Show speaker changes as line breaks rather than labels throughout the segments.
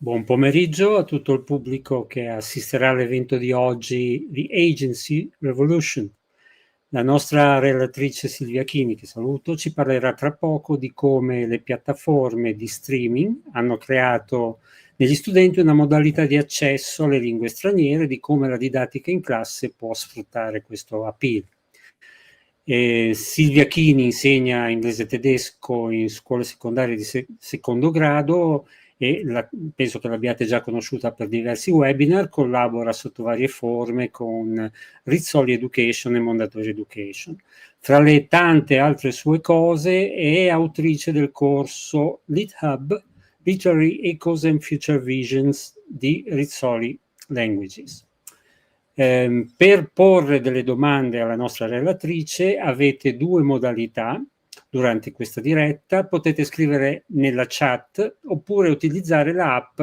Buon pomeriggio a tutto il pubblico che assisterà all'evento di oggi, The Agency Revolution. La nostra relatrice Silvia Chini, che saluto, ci parlerà tra poco di come le piattaforme di streaming hanno creato negli studenti una modalità di accesso alle lingue straniere, di come la didattica in classe può sfruttare questo appeal. Silvia Chini insegna inglese e tedesco in scuole secondarie di secondo grado e penso che l'abbiate già conosciuta per diversi webinar, collabora sotto varie forme con Rizzoli Education e Mondadori Education. Fra le tante altre sue cose è autrice del corso LitHUB, Literary Echoes and Future Visions di Rizzoli Languages. Per porre delle domande alla nostra relatrice avete due modalità durante questa diretta. Potete scrivere nella chat oppure utilizzare l'app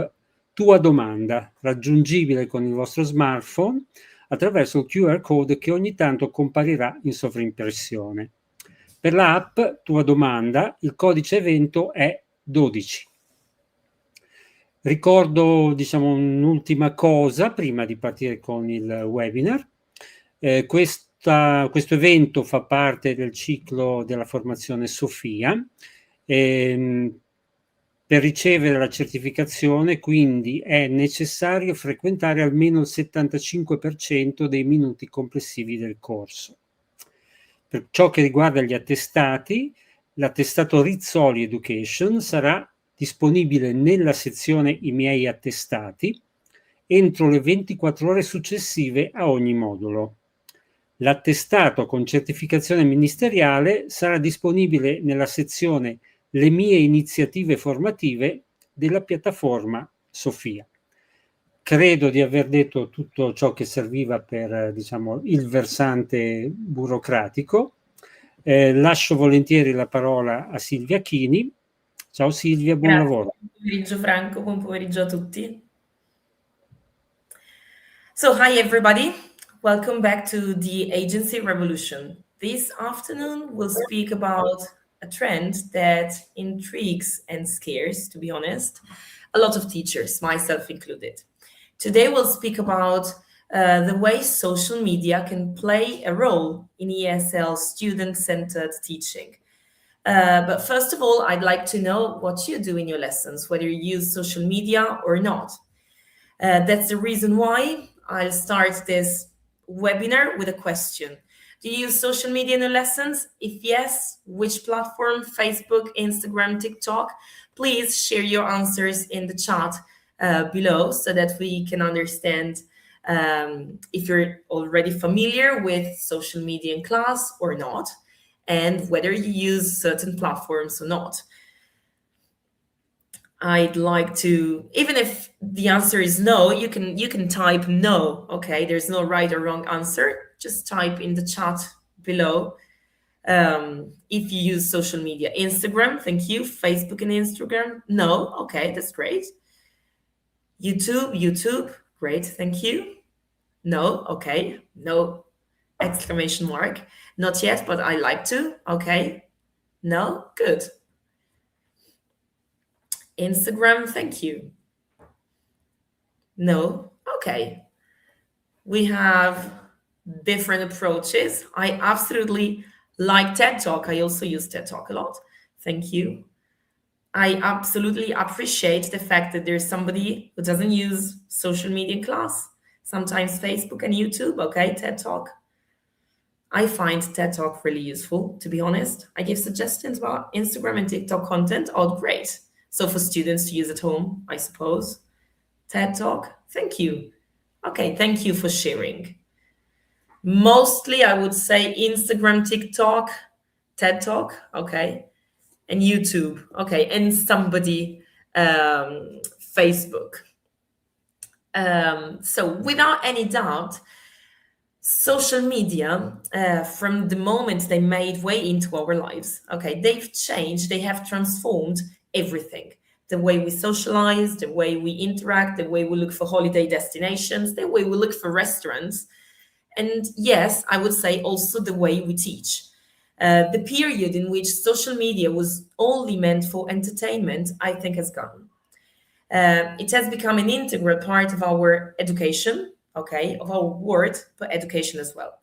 Tua Domanda, raggiungibile con il vostro smartphone attraverso il QR code che ogni tanto comparirà in sovrimpressione. Per l'app Tua Domanda il codice evento è 12. Ricordo, un'ultima cosa prima di partire con il webinar. Questo evento fa parte del ciclo della formazione Sofia. Per ricevere la certificazione, quindi, è necessario frequentare almeno il 75% dei minuti complessivi del corso. Per ciò che riguarda gli attestati, l'attestato Rizzoli Education sarà disponibile nella sezione I miei attestati entro le 24 ore successive a ogni modulo. L'attestato con certificazione ministeriale sarà disponibile nella sezione Le mie iniziative formative della piattaforma Sofia. Credo di aver detto tutto ciò che serviva per, il versante burocratico. Lascio volentieri la parola a Silvia Chini. Ciao Silvia, buon lavoro.
Buon pomeriggio Franco, buon pomeriggio a tutti. So, hi everybody. Welcome back to the Agency Revolution. This afternoon we'll speak about a trend that intrigues and scares, to be honest, a lot of teachers, myself included. Today we'll speak about the way social media can play a role in ESL student-centered teaching. But first of all, I'd like to know what you do in your lessons, whether you use social media or not. That's the reason why I'll start this webinar with a question. Do you use social media in your lessons? If yes, which platform? Facebook, Instagram, TikTok? Please share your answers in the chat below so that we can understand if you're already familiar with social media in class or not, and whether you use certain platforms or not. I'd like to, even if the answer is no, you can type no, okay? There's no right or wrong answer. Just type in the chat below if you use social media. Instagram, thank you. Facebook and Instagram, no, okay, that's great. YouTube, great, thank you. No, okay, no, exclamation mark. Not yet, but I like to, okay. No, good. Instagram, thank you. No, okay. We have different approaches. I absolutely like TED Talk. I also use TED Talk a lot. Thank you. I absolutely appreciate the fact that there's somebody who doesn't use social media in class. Sometimes Facebook and YouTube, okay, TED Talk. I find TED Talk really useful, to be honest. I give suggestions about Instagram and TikTok content. Oh, great. So for students to use at home, I suppose. TED Talk, thank you. Okay, thank you for sharing. Mostly, I would say Instagram, TikTok, TED Talk, okay, and YouTube, okay, and somebody, Facebook. So without any doubt, social media, from the moment they made way into our lives, okay, they've changed, they have transformed everything. The way we socialize, the way we interact, the way we look for holiday destinations, the way we look for restaurants. And yes, I would say also the way we teach. The period in which social media was only meant for entertainment, I think has gone. It has become an integral part of our education, okay, of our world, but education as well.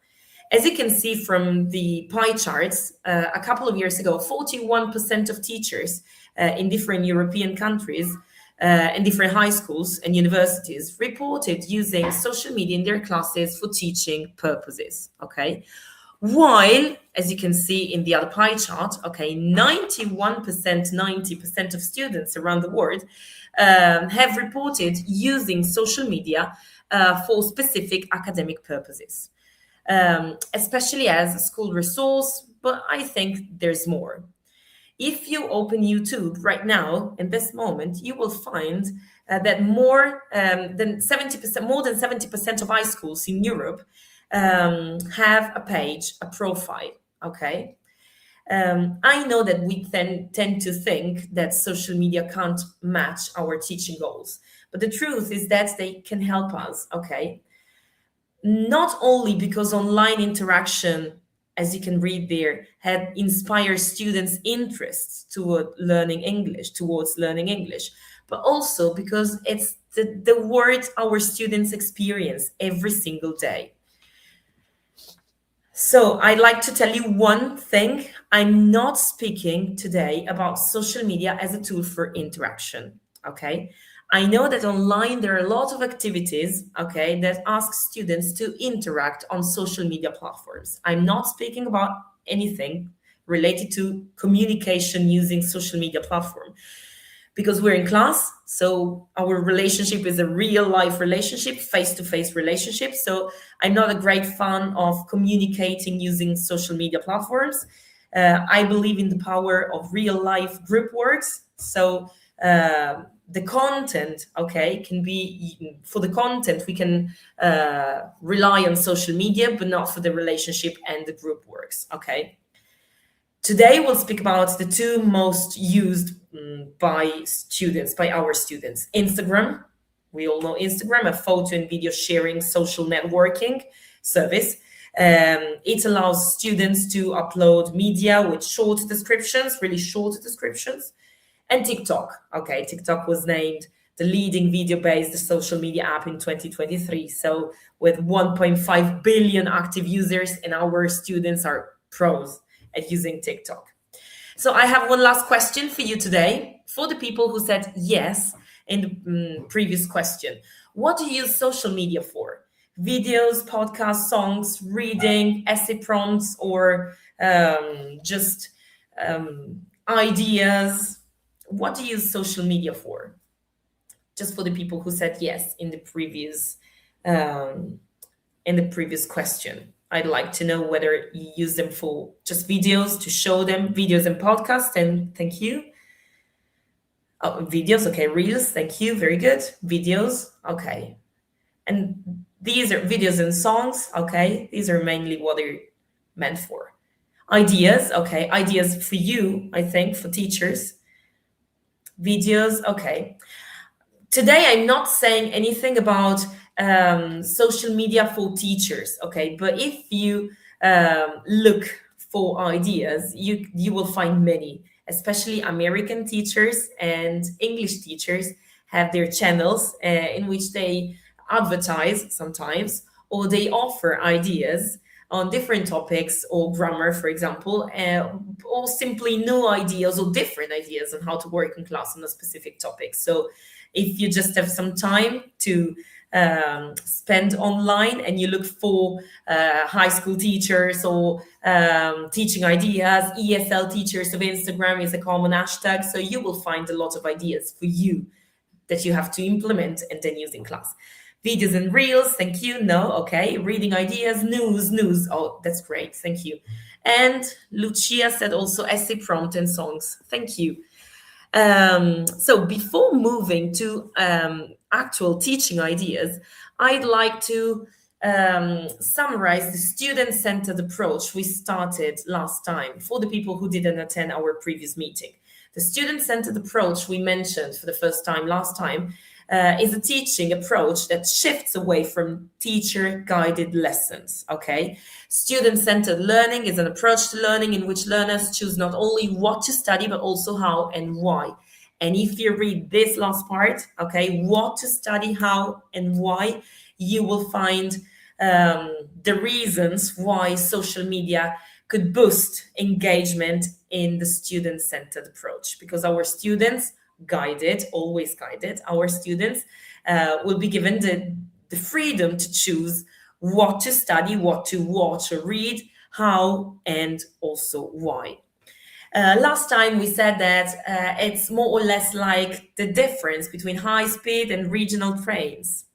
As you can see from the pie charts, a couple of years ago, 41% of teachers in different European countries and different high schools and universities reported using social media in their classes for teaching purposes, okay? While, as you can see in the other pie chart, okay, 90% of students around the world have reported using social media for specific academic purposes, especially as a school resource, but I think there's more. If you open YouTube right now, in this moment, you will find that more than 70% of high schools in Europe have a page, a profile, okay? I know that we tend to think that social media can't match our teaching goals, but the truth is that they can help us, okay? Not only because online interaction, as you can read there, had inspired students' interests towards learning English, but also because it's the word our students experience every single day. So I'd like to tell you one thing. I'm not speaking today about social media as a tool for interaction, okay? I know that online there are a lot of activities, okay, that ask students to interact on social media platforms. I'm not speaking about anything related to communication using social media platform, because we're in class, so our relationship is a real life relationship, face-to-face relationship. So I'm not a great fan of communicating using social media platforms. I believe in the power of real life group works. So the content, okay, can be, for the content, we can rely on social media, but not for the relationship and the group works, okay? Today, we'll speak about the two most used by our students. Instagram, we all know Instagram, a photo and video sharing social networking service. It allows students to upload media with short descriptions, really short descriptions. And TikTok, okay, TikTok was named the leading video-based social media app in 2023. So with 1.5 billion active users, and our students are pros at using TikTok. So I have one last question for you today. For the people who said yes in the previous question, what do you use social media for? Videos, podcasts, songs, reading, essay prompts, or just ideas? What do you use social media for? Just for the people who said yes in the previous question. I'd like to know whether you use them for just videos, to show them videos and podcasts, and thank you. Oh, videos, okay, reels, thank you, very good. Videos, okay. And these are videos and songs, okay. These are mainly what they're meant for. Ideas, okay, ideas for you, I think, for teachers. Videos, okay. Today, I'm not saying anything about social media for teachers, okay? But if you look for ideas, you will find many, especially American teachers and English teachers have their channels in which they advertise sometimes, or they offer ideas on different topics, or grammar, for example, or simply new ideas or different ideas on how to work in class on a specific topic. So if you just have some time to spend online and you look for high school teachers or teaching ideas, ESL teachers of Instagram is a common hashtag. So you will find a lot of ideas for you that you have to implement and then use in class. Videos and reels, thank you. No, okay. Reading ideas, news. Oh, that's great. Thank you. And Lucia said also essay prompt and songs. Thank you. So before moving to actual teaching ideas, I'd like to summarize the student-centered approach we started last time for the people who didn't attend our previous meeting. The student-centered approach we mentioned for the first time last time is a teaching approach that shifts away from teacher-guided lessons, okay? Student-centered learning is an approach to learning in which learners choose not only what to study, but also how and why. And if you read this last part, okay, what to study, how and why, you will find the reasons why social media could boost engagement in the student-centered approach, because our students always guided, our students will be given the freedom to choose what to study, what to watch or read, how, and also why. Last time we said that it's more or less like the difference between high-speed and regional trains.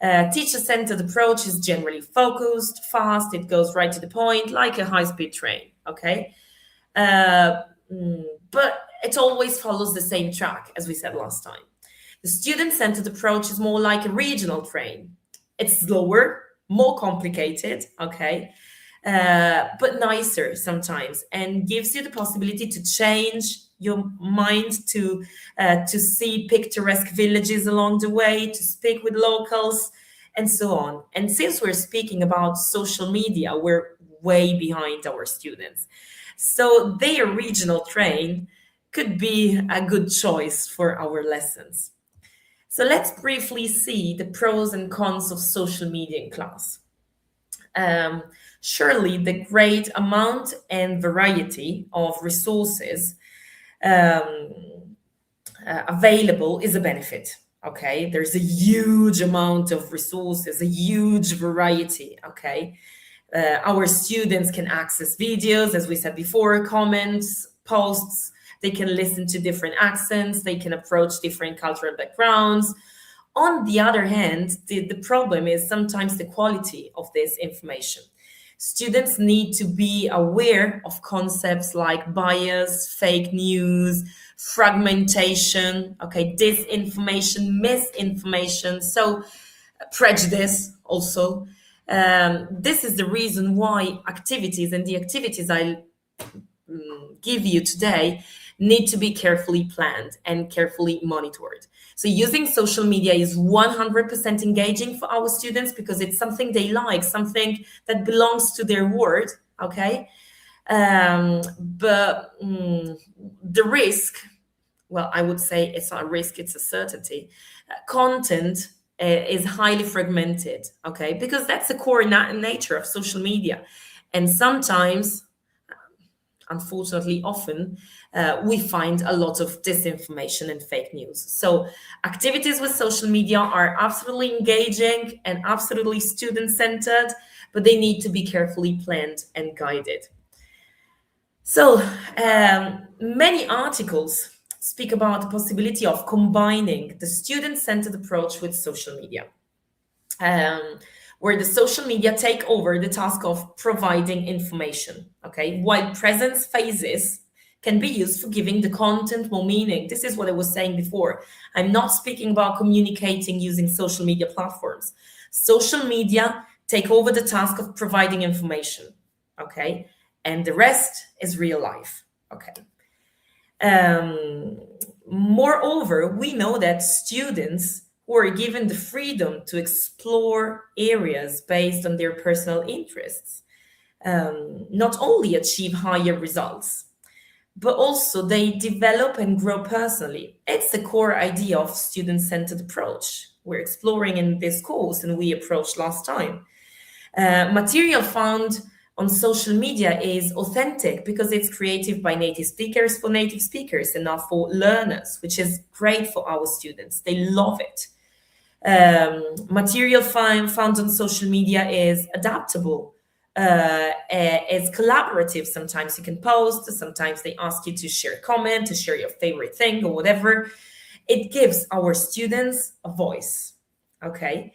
Teacher-centered approach is generally focused, fast, it goes right to the point, like a high-speed train, okay? But it always follows the same track, as we said last time. The student-centered approach is more like a regional train. It's slower, more complicated, okay? But nicer sometimes, and gives you the possibility to change your mind, to see picturesque villages along the way, to speak with locals, and so on. And since we're speaking about social media, we're way behind our students. So their regional train could be a good choice for our lessons. So let's briefly see the pros and cons of social media in class. Surely the great amount and variety of resources available is a benefit, okay? There's a huge amount of resources, a huge variety, okay? Our students can access videos, as we said before, comments, posts, they can listen to different accents, they can approach different cultural backgrounds. On the other hand, the problem is sometimes the quality of this information. Students need to be aware of concepts like bias, fake news, fragmentation, okay, disinformation, misinformation, so prejudice also. This is the reason why activities, and the activities I give you today, need to be carefully planned and carefully monitored. So using social media is 100% engaging for our students because it's something they like, something that belongs to their world, okay? But the risk, well, I would say it's not a risk, it's a certainty. Content is highly fragmented, okay? Because that's the core nature of social media. And sometimes, unfortunately, often, we find a lot of disinformation and fake news. So activities with social media are absolutely engaging and absolutely student-centered, but they need to be carefully planned and guided. So many articles speak about the possibility of combining the student-centered approach with social media, where the social media take over the task of providing information, okay? While presence phases can be used for giving the content more meaning. This is what I was saying before. I'm not speaking about communicating using social media platforms. Social media take over the task of providing information, okay? And the rest is real life, okay? Moreover, we know that students who are given the freedom to explore areas based on their personal interests not only achieve higher results, but also they develop and grow personally. It's the core idea of student-centered approach we're exploring in this course and we approached last time. Material found on social media is authentic because it's created by native speakers for native speakers and not for learners, which is great for our students. They love it. Material found on social media is adaptable, is collaborative. Sometimes you can post, sometimes they ask you to share a comment, to share your favorite thing or whatever. It gives our students a voice, okay?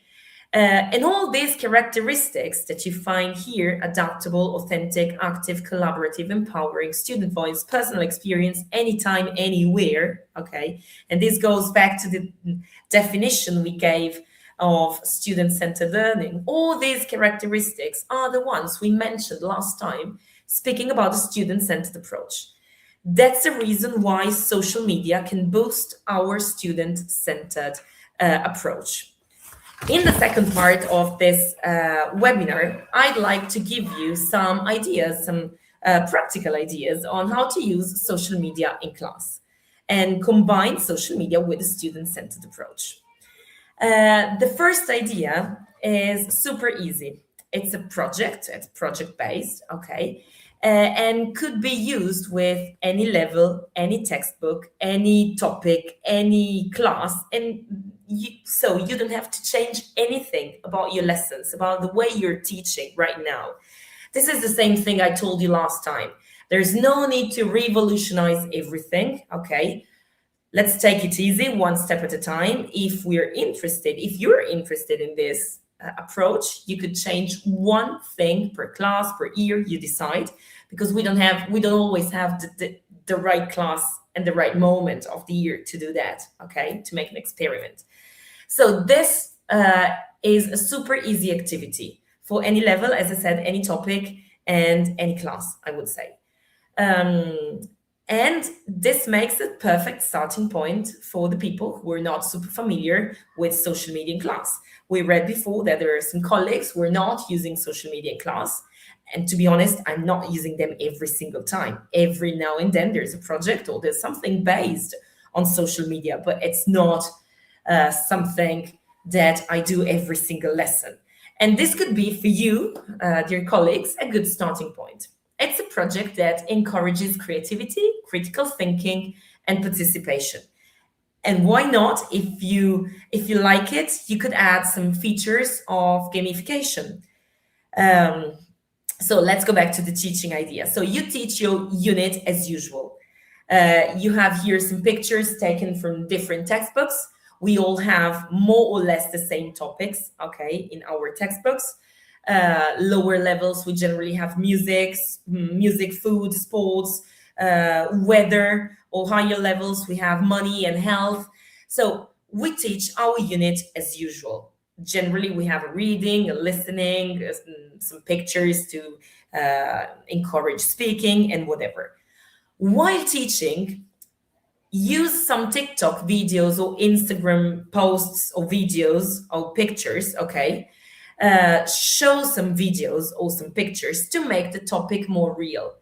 And all these characteristics that you find here, adaptable, authentic, active, collaborative, empowering, student voice, personal experience, anytime, anywhere, okay? And this goes back to the definition we gave of student-centered learning. All these characteristics are the ones we mentioned last time, speaking about the student-centered approach. That's the reason why social media can boost our student-centered approach. In the second part of this webinar, I'd like to give you some ideas, some practical ideas on how to use social media in class. and combine social media with a student-centered approach. The first idea is super easy. It's a project, it's project-based, okay, and could be used with any level, any textbook, any topic, any class, and so you don't have to change anything about your lessons, about the way you're teaching right now. This is the same thing I told you last time. There's no need to revolutionize everything, okay? Let's take it easy, one step at a time. If you're interested in this approach, you could change one thing per class, per year, you decide, because we don't always have the right class and the right moment of the year to do that, okay, to make an experiment. So this is a super easy activity for any level, as I said, any topic and any class, I would say. And this makes a perfect starting point for the people who are not super familiar with social media in class. We read before that there are some colleagues who are not using social media in class. And to be honest, I'm not using them every single time. Every now and then there's a project or there's something based on social media, but it's not something that I do every single lesson. And this could be for you, dear colleagues, a good starting point. It's a project that encourages creativity, critical thinking, and participation. And why not? If you like it, you could add some features of gamification. So let's go back to the teaching idea. So you teach your unit as usual. You have here some pictures taken from different textbooks. We all have more or less the same topics, okay, in our textbooks. Lower levels, we generally have music, food, sports, weather, or higher levels, we have money and health. So we teach our unit as usual. Generally, we have a reading, a listening, some pictures to encourage speaking and whatever. While teaching, use some TikTok videos or Instagram posts or videos or pictures, okay? Show some videos or some pictures to make the topic more real.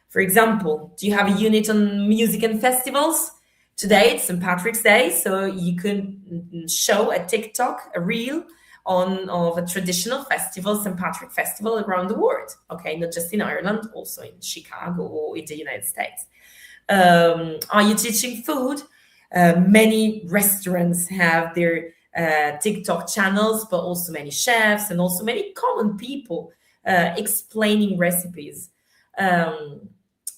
For example, do you have a unit on music and festivals? Today it's St. Patrick's Day, so you can show a TikTok, a reel of a traditional festival, St. Patrick Festival around the world. Okay, not just in Ireland, also in Chicago or in the United States. Are you teaching food? Many restaurants have their TikTok channels, but also many chefs and also many common people explaining recipes.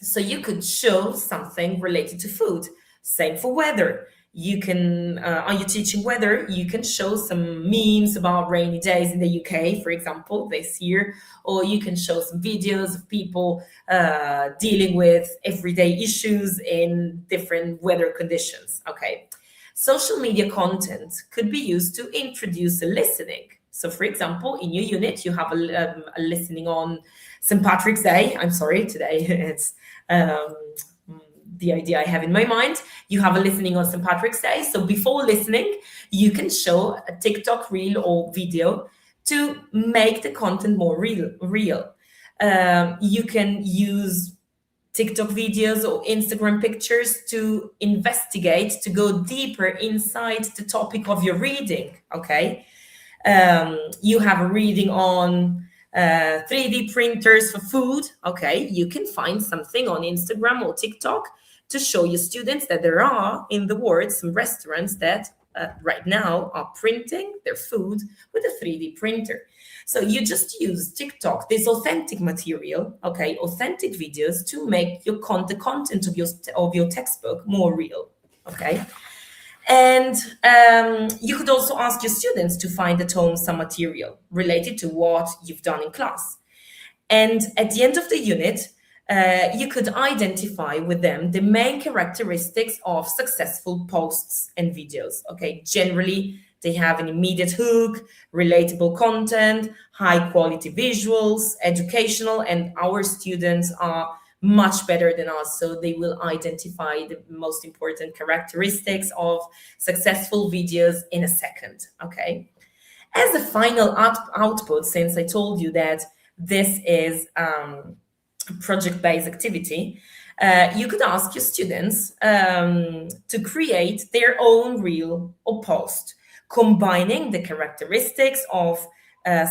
So you could show something related to food. Same for weather. You can, are you teaching weather? You can show some memes about rainy days in the UK, for example, this year, or you can show some videos of people dealing with everyday issues in different weather conditions. Okay. Social media content could be used to introduce a listening. So, for example, in your unit, you have a listening on St. Patrick's Day. I'm sorry, today it's the idea I have in my mind. You have a listening on St. Patrick's Day. So before listening, you can show a TikTok reel or video to make the content more real. You can use TikTok videos or Instagram pictures to investigate, to go deeper inside the topic of your reading, okay? You have a reading on 3D printers for food, okay? You can find something on Instagram or TikTok to show your students that there are in the world some restaurants that right now are printing their food with a 3D printer. So you just use TikTok, this authentic material, okay, authentic videos to make the content of your textbook more real, okay? And you could also ask your students to find at home some material related to what you've done in class. And at the end of the unit, you could identify with them the main characteristics of successful posts and videos, okay? Generally, they have an immediate hook, relatable content, high quality visuals, educational, and our students are much better than us, so they will identify the most important characteristics of successful videos in a second, okay? As a final output, since I told you that this is a project-based activity, you could ask your students to create their own reel or post, combining the characteristics of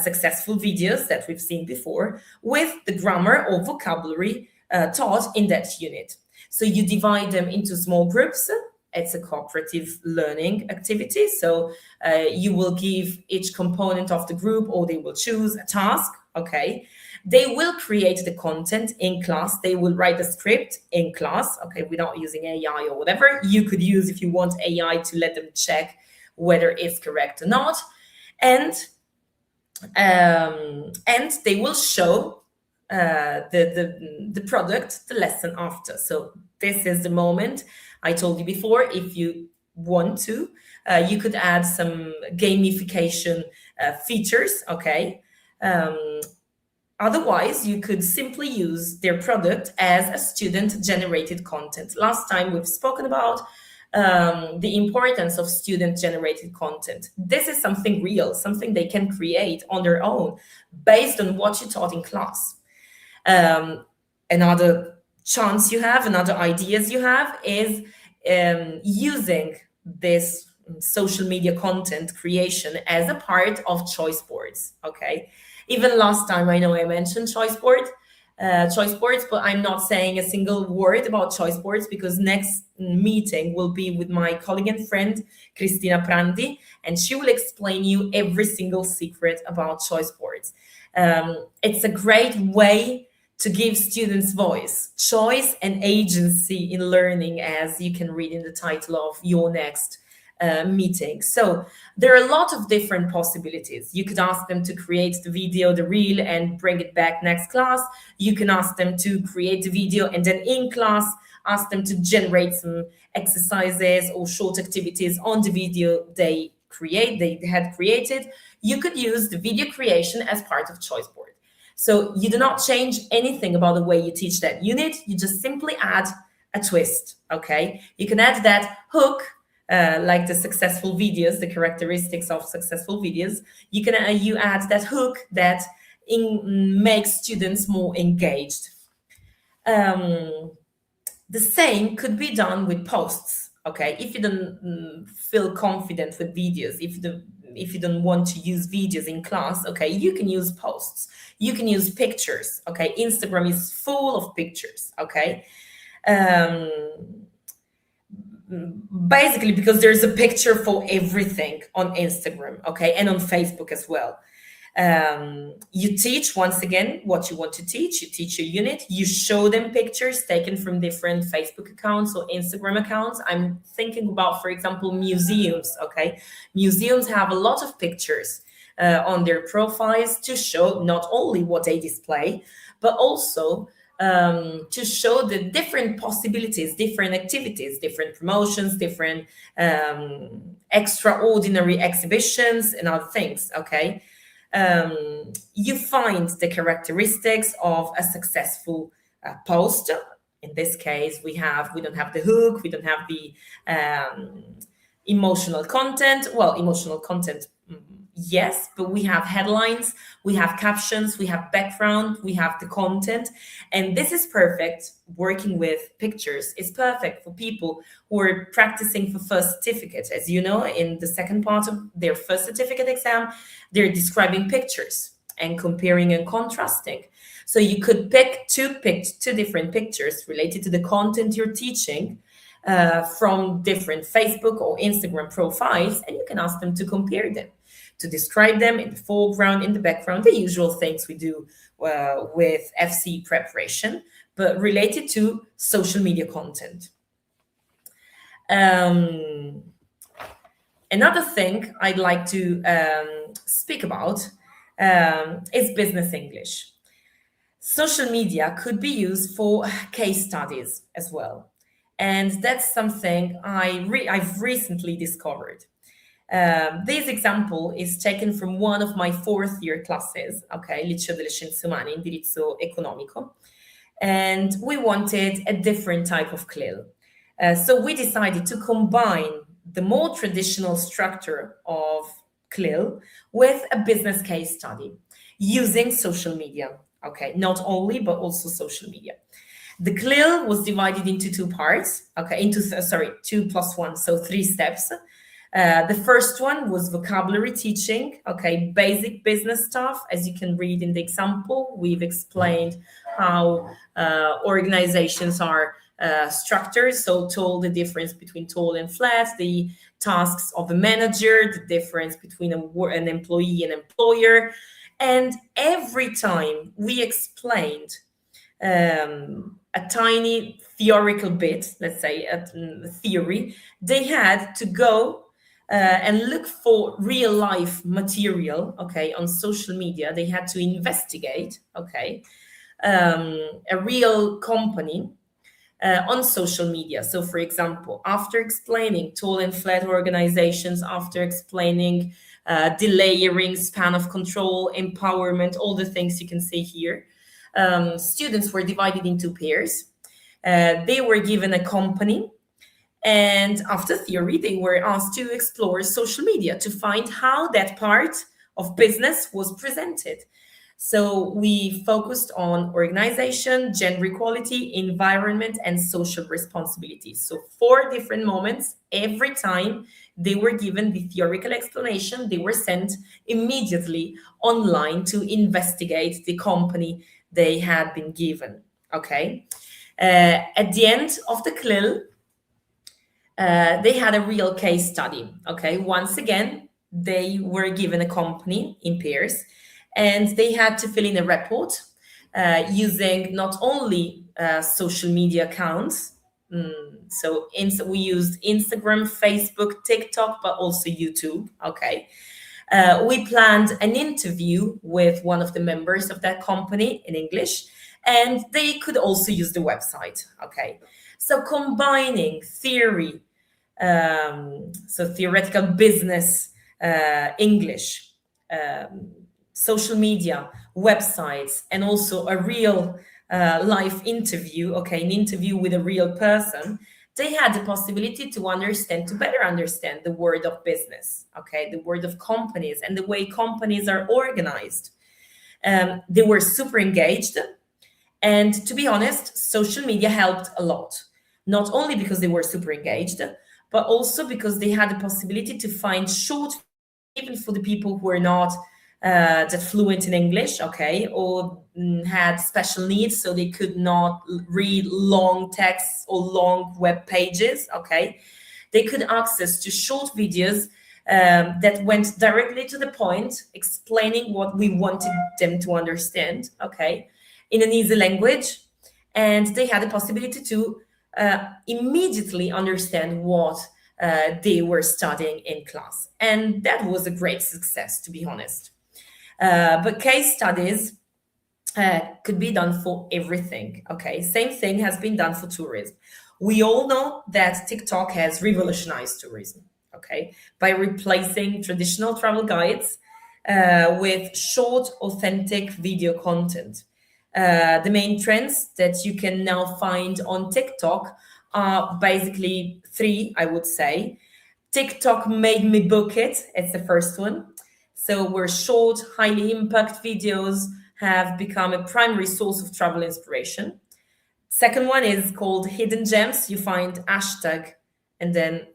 successful videos that we've seen before with the grammar or vocabulary taught in that unit. So you divide them into small groups. It's a cooperative learning activity. So you will give each component of the group, or they will choose a task, okay? They will create the content in class. They will write the script in class, okay, without using AI or whatever. You could use, if you want, AI to let them check whether it's correct or not. And they will show the product, the lesson after. So this is the moment I told you before. If you want to, you could add some gamification features, okay? Otherwise, you could simply use their product as a student-generated content. Last time we've spoken about the importance of student-generated content. This is something real, something they can create on their own based on what you taught in class. Another chance you have, another ideas you have is using this social media content creation as a part of choice boards, okay? Even last time, I know I mentioned choice boards, but I'm not saying a single word about choice boards because next meeting will be with my colleague and friend, Cristina Prandi, and she will explain you every single secret about choice boards. It's a great way to give students voice, choice, and agency in learning, as you can read in the title of your next meeting. So there are a lot of different possibilities. You could ask them to create the video, the reel, and bring it back next class. You can ask them to create the video and then in class, ask them to generate some exercises or short activities on the video they had created. You could use the video creation as part of choice board. So you do not change anything about the way you teach that unit. You just simply add a twist, okay? You can add that hook, like the successful videos, the characteristics of successful videos. You add that hook that makes students more engaged. The same could be done with posts, okay? If you don't feel confident with videos, if you don't want to use videos in class, okay, you can use posts. You can use pictures, okay? Instagram is full of pictures, okay? Basically because there's a picture for everything on Instagram, okay, and on Facebook as well. You teach, once again, what you want to teach. You teach your unit, you show them pictures taken from different Facebook accounts or Instagram accounts. I'm thinking about, for example, museums, okay? Museums have a lot of pictures on their profiles to show not only what they display, but also to show the different possibilities, different activities, different promotions, different extraordinary exhibitions and other things, okay? You find the characteristics of a successful post. In this case, we don't have the hook, we don't have the emotional content. Well, emotional content, yes, but we have headlines, we have captions, we have background, we have the content. And this is perfect. Working with pictures is perfect for people who are practicing for first certificate. As you know, in the second part of their first certificate exam, they're describing pictures and comparing and contrasting. So you could pick two different pictures related to the content you're teaching from different Facebook or Instagram profiles, and you can ask them to compare them, to describe them in the foreground, in the background, the usual things we do with FC preparation, but related to social media content. Another thing I'd like to speak about is business English. Social media could be used for case studies as well. And that's something I've recently discovered. This example is taken from one of my fourth year classes, okay, Liceo delle Scienze Umane, Indirizzo Economico, and we wanted a different type of CLIL. So we decided to combine the more traditional structure of CLIL with a business case study using social media, okay, not only, but also social media. The CLIL was divided into two parts, okay, 2+1, so 3 steps. The first one was vocabulary teaching, okay, basic business stuff. As you can read in the example, we've explained how organizations are structured, so told the difference between tall and flat, the tasks of a manager, the difference between an employee and employer. And every time we explained a tiny theoretical bit, let's say a theory, they had to go and look for real life material, okay, on social media. They had to investigate, okay, a real company on social media. So, for example, after explaining tall and flat organizations, after explaining delayering, span of control, empowerment, all the things you can see here, students were divided into pairs. They were given a company, and after theory, they were asked to explore social media to find how that part of business was presented. So we focused on organization, gender equality, environment, and social responsibility. So 4 different moments. Every time they were given the theoretical explanation, they were sent immediately online to investigate the company they had been given, okay? At the end of the CLIL, they had a real case study, okay? Once again, they were given a company in pairs, and they had to fill in a report using not only social media accounts. So we used Instagram, Facebook, TikTok, but also YouTube, okay? We planned an interview with one of the members of that company in English, and they could also use the website, okay? So combining theory, so theoretical business, English, social media, websites, and also a real live interview, okay, an interview with a real person, they had the possibility to better understand the world of business, okay, the world of companies and the way companies are organized. They were super engaged. And to be honest, social media helped a lot, not only because they were super engaged, but also because they had the possibility to find short, even for the people who were not that fluent in English, okay, or had special needs, so they could not read long texts or long web pages, okay. They could access to short videos that went directly to the point, explaining what we wanted them to understand, okay, in an easy language. And they had the possibility to immediately understand what they were studying in class. And that was a great success, to be honest. But case studies could be done for everything, okay? Same thing has been done for tourism. We all know that TikTok has revolutionized tourism, okay? By replacing traditional travel guides with short, authentic video content. The main trends that you can now find on TikTok are basically 3, I would say. TikTok made me book it. It's the first one. So where short, highly impact videos have become a primary source of travel inspiration. Second one is called hidden gems. You find hashtag and then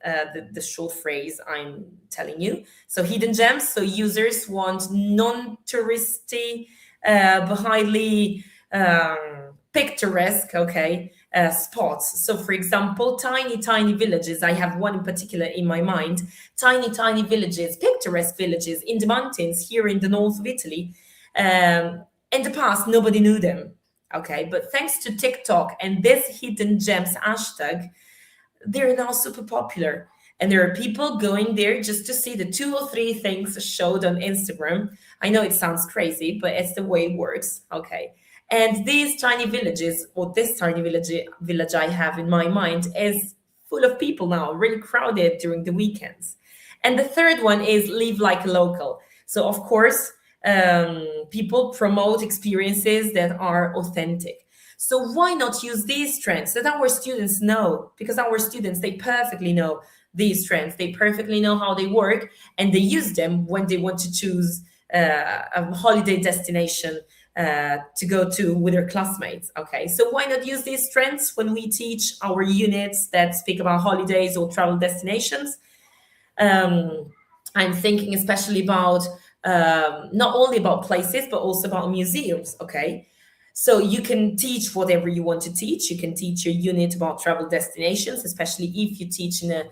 the short phrase I'm telling you. So hidden gems. So users want non-touristy, but highly picturesque, okay, spots. So for example, tiny villages. I have one in particular in my mind. Tiny villages, picturesque villages in the mountains here in the north of Italy. In the past, nobody knew them, okay? But thanks to TikTok and this hidden gems hashtag, they're now super popular. And there are people going there just to see the 2 or 3 things showed on Instagram. I know it sounds crazy, but it's the way it works, okay? And these tiny villages, or this tiny village I have in my mind, is full of people now, really crowded during the weekends. And the third one is live like a local. So of course, people promote experiences that are authentic. So why not use these trends that our students know? Because our students, they perfectly know these trends. They perfectly know how they work, and they use them when they want to choose a holiday destination to go to with their classmates. Okay, so why not use these trends when we teach our units that speak about holidays or travel destinations? I'm thinking especially about not only about places, but also about museums. Okay, so you can teach whatever you want to teach. You can teach your unit about travel destinations, especially if you teach in a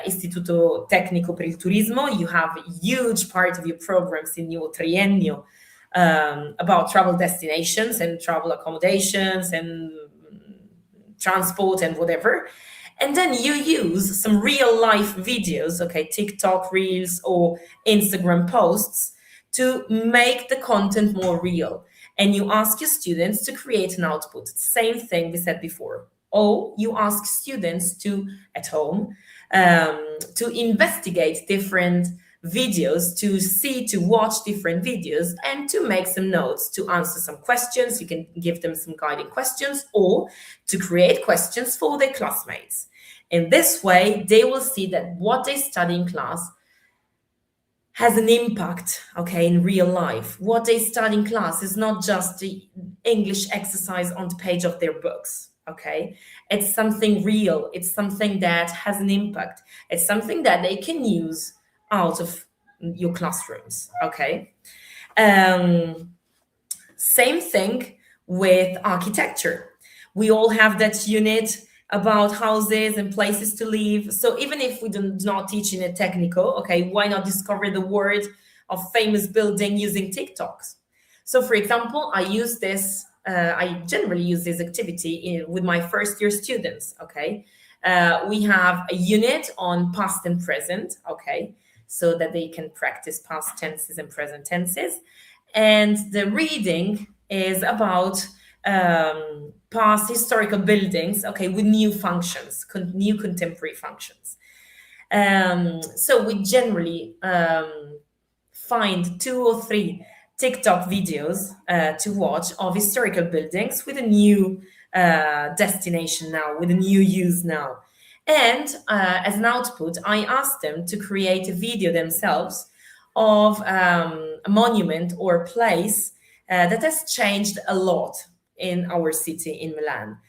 Istituto Tecnico per il Turismo. You have a huge part of your programs in your triennio about travel destinations and travel accommodations and transport and whatever. And then you use some real life videos, okay, TikTok reels or Instagram posts to make the content more real. And you ask your students to create an output. Same thing we said before. Or you ask students to, at home, to investigate different videos, to watch different videos and to make some notes, to answer some questions. You can give them some guiding questions or to create questions for their classmates. In this way, they will see that what they study in class has an impact, okay, in real life. What they study in class is not just the English exercise on the page of their books, okay? It's something real. It's something that has an impact. It's something that they can use out of your classrooms, okay? Same thing with architecture. We all have that unit about houses and places to live. So even if we do not teach in a technical, okay, why not discover the word of famous building using TikToks? So for example, I generally use this activity with my first year students, okay? We have a unit on past and present, okay? So that they can practice past tenses and present tenses. And the reading is about past historical buildings, okay, with new functions, new contemporary functions. So we generally find 2 or 3 TikTok videos to watch of historical buildings with a new destination now, with a new use now. And as an output, I asked them to create a video themselves of a monument or place that has changed a lot in our city in Milan.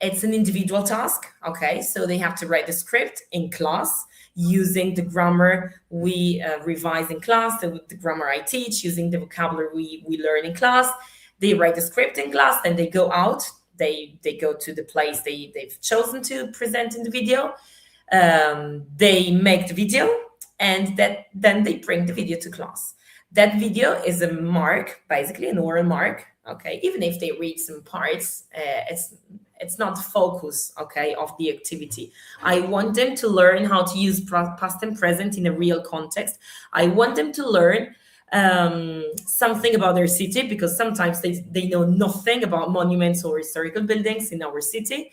It's an individual task, okay? So they have to write the script in class using the grammar we revise in class, the grammar I teach, using the vocabulary we learn in class. They write the script in class, then they go out, they go to the place they've chosen to present in the video. They make the video, and then they bring the video to class. That video is a mark, basically an oral mark, okay? Even if they read some parts, it's not the focus, okay, of the activity. I want them to learn how to use past and present in a real context. I want them to learn something about their city, because sometimes they know nothing about monuments or historical buildings in our city.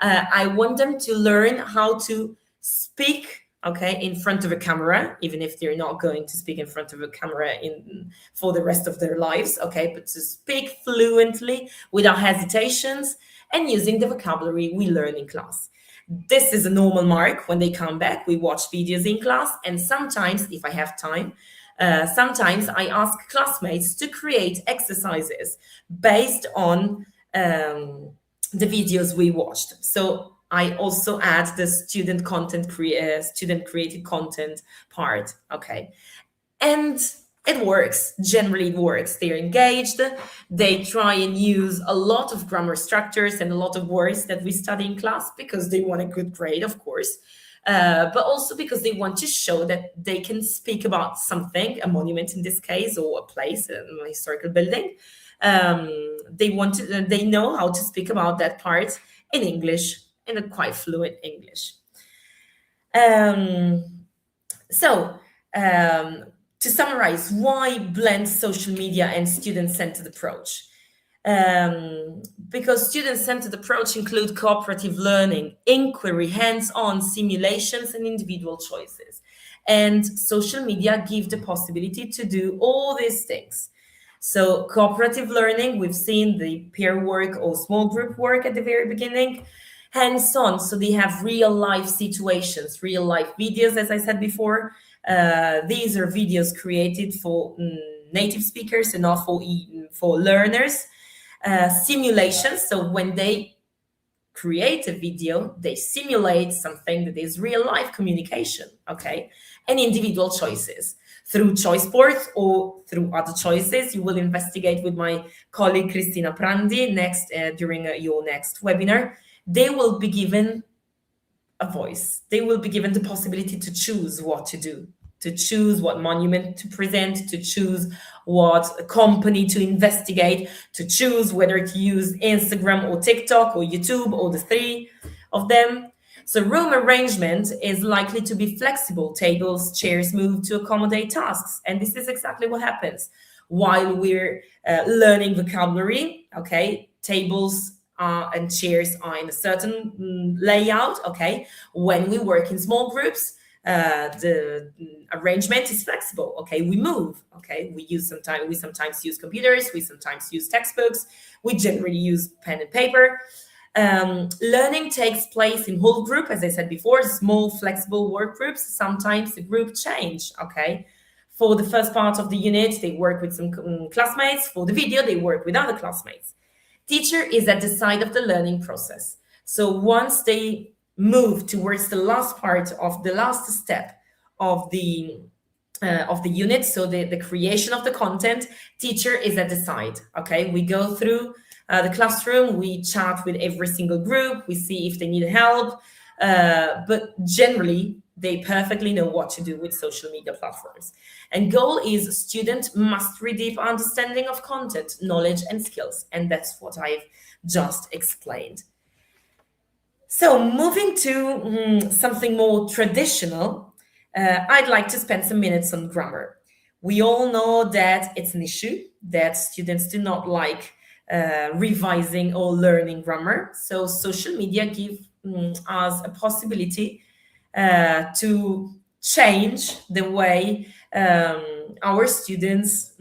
I want them to learn how to speak, okay, in front of a camera, even if they're not going to speak in front of a camera for the rest of their lives, okay, but to speak fluently without hesitations and using the vocabulary we learn in class. This is a normal mark. When they come back, we watch videos in class, and sometimes, if I have time, sometimes I ask classmates to create exercises based on the videos we watched. So I also add the student created content part, okay? And it works. Generally, it works. They're engaged. They try and use a lot of grammar structures and a lot of words that we study in class because they want a good grade, of course. But also because they want to show that they can speak about something, a monument in this case, or a place, a historical building. They know how to speak about that part in English, in a quite fluent English. To summarize, why blend social media and student-centered approach? Because student-centered approach include cooperative learning, inquiry, hands-on simulations, and individual choices. And social media give the possibility to do all these things. So cooperative learning, we've seen the peer work or small group work at the very beginning. Hands-on, so they have real-life situations, real-life videos, as I said before. These are videos created for native speakers and not for learners. Simulations, so when they create a video, they simulate something that is real life communication, okay? And individual choices through choice boards or through other choices. You will investigate with my colleague Cristina Prandi next during your next webinar. They will be given a voice. They will be given the possibility to choose what to do, to choose what monument to present, to choose what company to investigate, to choose whether to use Instagram or TikTok or YouTube or the three of them. So room arrangement is likely to be flexible. Tables, chairs move to accommodate tasks. And this is exactly what happens while we're learning vocabulary, okay? Tables and chairs are in a certain layout, okay? When we work in small groups, the arrangement is flexible, okay? We move, okay? We sometimes use computers, we sometimes use textbooks, we generally use pen and paper. Learning takes place in whole group, as I said before, small flexible work groups. Sometimes the group change, okay? For the first part of the unit, they work with some classmates. For the video, they work with other classmates. Teacher is at the side of the learning process. So once they move towards the last part of the last step of the unit, so the creation of the content, teacher is at the side, okay? We go through the classroom, we chat with every single group, we see if they need help, but generally, they perfectly know what to do with social media platforms. And goal is student mastery, deep understanding of content, knowledge and skills. And that's what I've just explained. So moving to something more traditional, I'd like to spend some minutes on grammar. We all know that it's an issue, that students do not like revising or learning grammar. So social media give us a possibility to change the way our students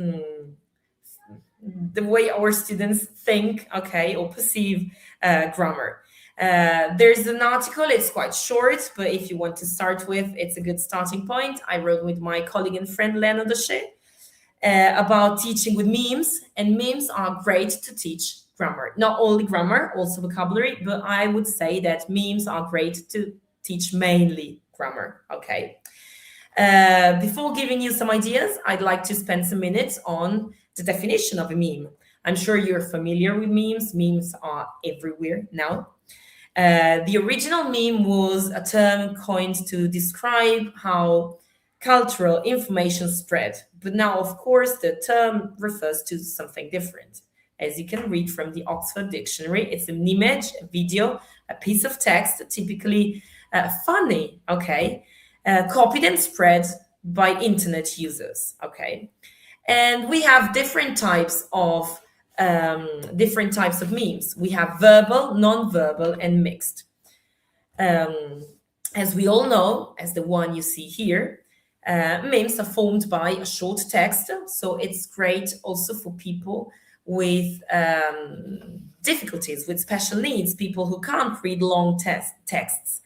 think, okay, or perceive grammar. There's an article, it's quite short, but if you want to start with, it's a good starting point. I wrote with my colleague and friend Lena Dochet about teaching with memes, and memes are great to teach grammar. Not only grammar, also vocabulary, but I would say that memes are great to teach mainly grammar, okay? Before giving you some ideas, I'd like to spend some minutes on the definition of a meme. I'm sure you're familiar with memes. Memes are everywhere now. The original meme was a term coined to describe how cultural information spread. But now, of course, the term refers to something different. As you can read from the Oxford Dictionary, it's an image, a video, a piece of text, typically funny, okay, copied and spread by internet users, okay. And we have different types of memes. We have verbal, non-verbal, and mixed. As we all know, as the one you see here, memes are formed by a short text, so it's great also for people with difficulties, with special needs, people who can't read long texts.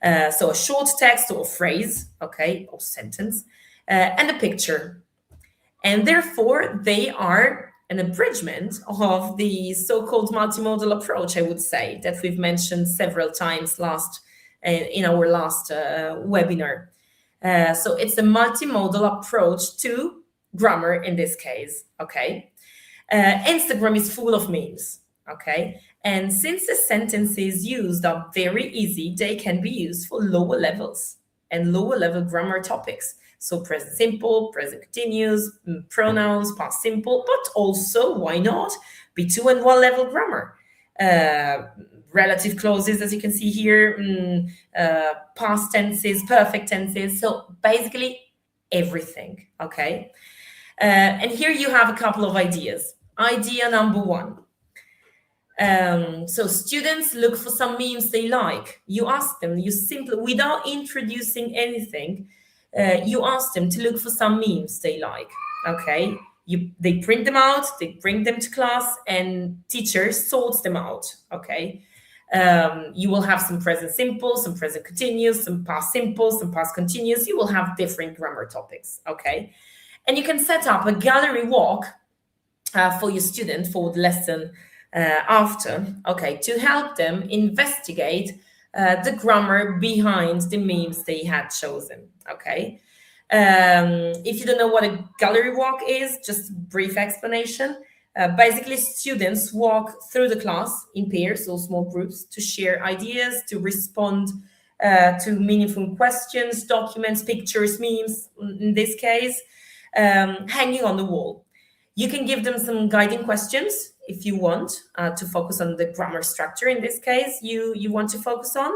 So a short text or phrase, okay, or sentence, and a picture. And therefore, they are an abridgment of the so-called multimodal approach, I would say, that we've mentioned several times in our last webinar. So it's a multimodal approach to grammar in this case, okay? Instagram is full of memes, okay? And since the sentences used are very easy, they can be used for lower levels and lower level grammar topics. So present simple, present continuous, pronouns, past simple, but also, why not, B2 and 1 level grammar. Relative clauses, as you can see here, past tenses, perfect tenses. So basically everything, okay? And here you have a couple of ideas. Idea number one. So students look for some memes they like. You ask them, you simply, without introducing anything, you ask them to look for some memes they like, okay? They print them out, they bring them to class, and teacher sorts them out, okay? You will have some present simple, some present continuous, some past simple, some past continuous. You will have different grammar topics, okay? And you can set up a gallery walk for your student for the lesson after, okay, to help them investigate the grammar behind the memes they had chosen, okay? If you don't know what a gallery walk is, just a brief explanation. Basically, students walk through the class in pairs or small groups to share ideas, to respond to meaningful questions, documents, pictures, memes, in this case, hanging on the wall. You can give them some guiding questions if you want to focus on the grammar structure. In this case, you want to focus on.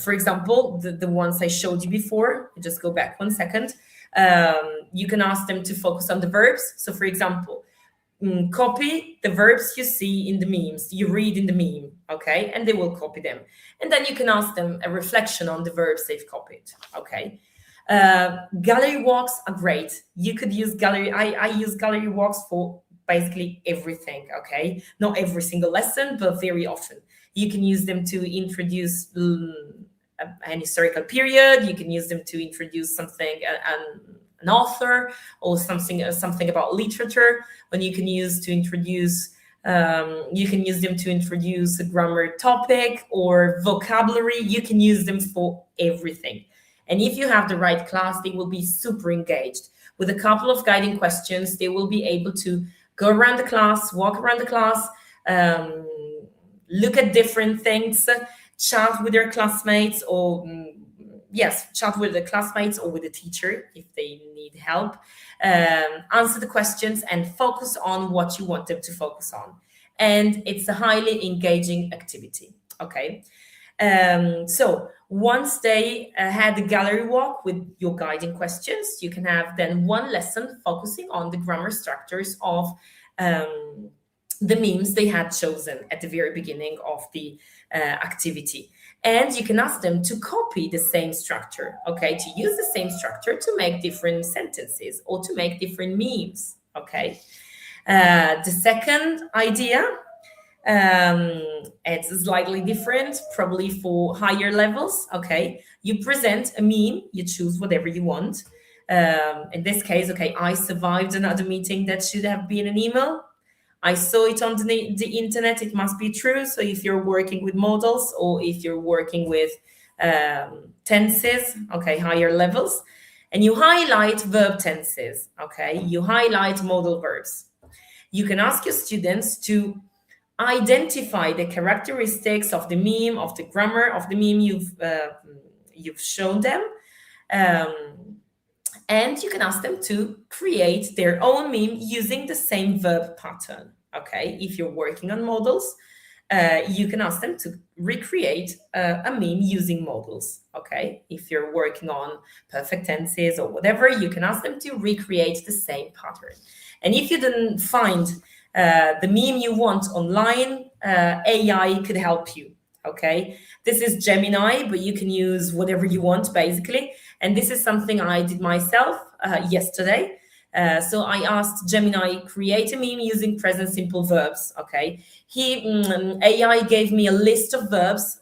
For example, the ones I showed you before, just go back 1 second. You can ask them to focus on the verbs. So for example, copy the verbs you see in the memes, you read in the meme, okay? And they will copy them. And then you can ask them a reflection on the verbs they've copied, okay? Gallery walks are great. You could use gallery. I use gallery walks for basically everything, okay? Not every single lesson, but very often. You can use them to introduce an historical period. You can use them to introduce something, an author, or something about literature. When you can use to introduce, you can use them to introduce a grammar topic or vocabulary. You can use them for everything. And if you have the right class, they will be super engaged. With a couple of guiding questions, they will be able to go around the class, walk around the class, look at different things, chat with their classmates, or chat with the classmates or with the teacher if they need help, answer the questions and focus on what you want them to focus on. And it's a highly engaging activity, okay? So once they had the gallery walk with your guiding questions, you can have then one lesson focusing on the grammar structures of the memes they had chosen at the very beginning of the activity. And you can ask them to copy the same structure, okay? To use the same structure to make different sentences or to make different memes, okay? The second idea, it's slightly different, probably for higher levels, okay? You present a meme, you choose whatever you want. In this case, okay, I survived another meeting that should have been an email. I saw it on the internet, it must be true. So if you're working with models or if you're working with tenses, okay, higher levels, and you highlight verb tenses, okay, you highlight modal verbs. You can ask your students to identify the characteristics of the meme, of the grammar of the meme you've shown them. And you can ask them to create their own meme using the same verb pattern, okay? If you're working on models, you can ask them to recreate a meme using models, okay? If you're working on perfect tenses or whatever, you can ask them to recreate the same pattern. And if you didn't find the meme you want online, AI could help you, okay? This is Gemini, but you can use whatever you want, basically. And this is something I did myself yesterday. So I asked Gemini, create a meme using present simple verbs, okay? AI gave me a list of verbs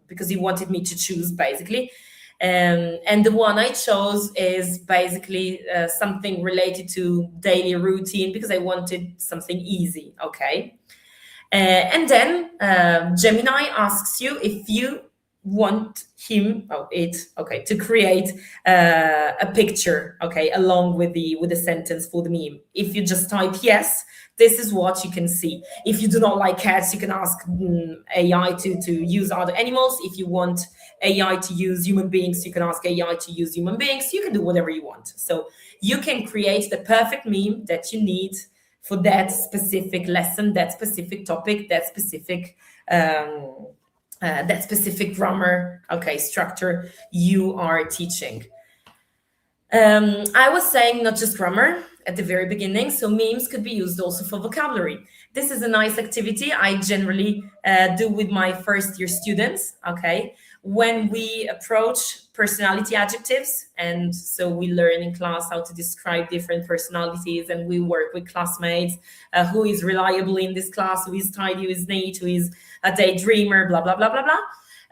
because he wanted me to choose, basically. And the one I chose is basically something related to daily routine because I wanted something easy, okay? And then Gemini asks you if you want to create a picture, okay, along with the sentence for the meme. If you just type yes, this is what you can see. If you do not like cats, you can ask AI to use other animals. If you want AI to use human beings, you can ask AI to use human beings. You can do whatever you want. So you can create the perfect meme that you need for that specific lesson, that specific topic, that specific grammar, okay, structure you are teaching. I was saying not just grammar at the very beginning, so memes could be used also for vocabulary. This is a nice activity I generally do with my first year students, okay? When we approach personality adjectives, and so we learn in class how to describe different personalities, and we work with classmates, who is reliable in this class, who is tidy, who is neat, who is a daydreamer, blah, blah, blah, blah, blah.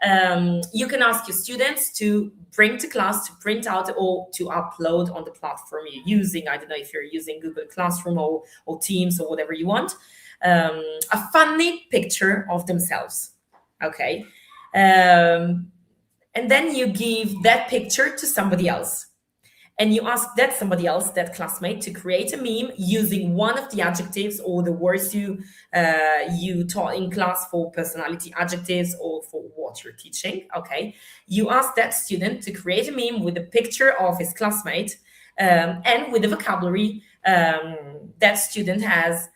You can ask your students to bring to class, to print out or to upload on the platform you're using. I don't know if you're using Google Classroom or Teams or whatever you want. A funny picture of themselves, okay? And then you give that picture to somebody else. And you ask that somebody else, that classmate, to create a meme using one of the adjectives or the words you taught in class for personality adjectives or for what you're teaching, okay? You ask that student to create a meme with a picture of his classmate and with the vocabulary that student has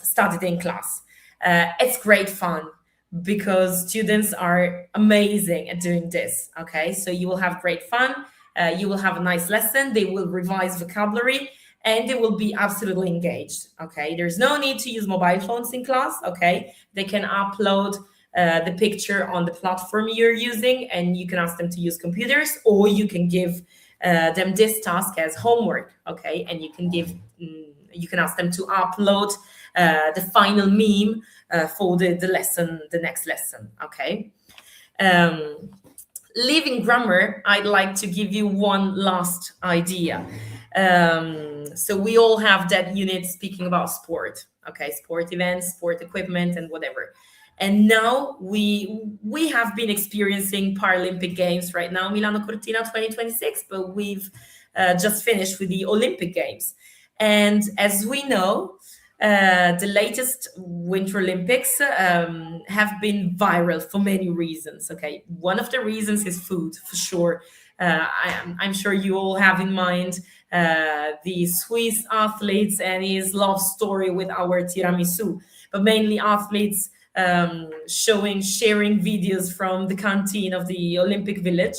studied in class. It's great fun because students are amazing at doing this, okay? So you will have great fun. You will have a nice lesson. They will revise vocabulary and they will be absolutely engaged. Okay, there's no need to use mobile phones in class. Okay, they can upload the picture on the platform you're using, and you can ask them to use computers, or you can give them this task as homework. Okay, and you can ask them to upload the final meme for the lesson, the next lesson. Okay. Leaving grammar, I'd like to give you one last idea. So we all have that unit speaking about sport, okay, sport events, sport equipment, and whatever. And now we have been experiencing Paralympic Games right now, Milano Cortina 2026, but we've just finished with the Olympic Games. And as we know, the latest Winter Olympics have been viral for many reasons. Okay, one of the reasons is food, for sure. I'm sure you all have in mind the Swiss athletes and his love story with our tiramisu, but mainly athletes sharing videos from the canteen of the Olympic Village.